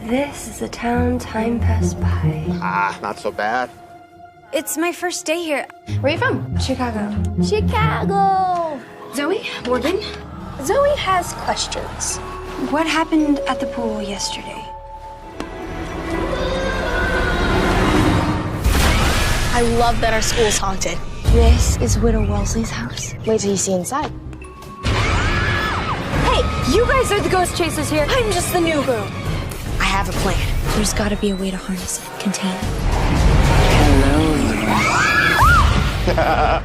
This is the town time passed by. Ah, not so bad. It's my first day here. Where are you from? Chicago. Chicago! Zoe? Morgan? Zoe has questions. What happened at the pool yesterday? I love that our school's haunted. This is Widow Wellesley's house. Wait till you see inside. Hey, you guys are the ghost chasers here. I'm just the new girl. I have a plan. There's gotta be a way to harness it, contain it. Hello.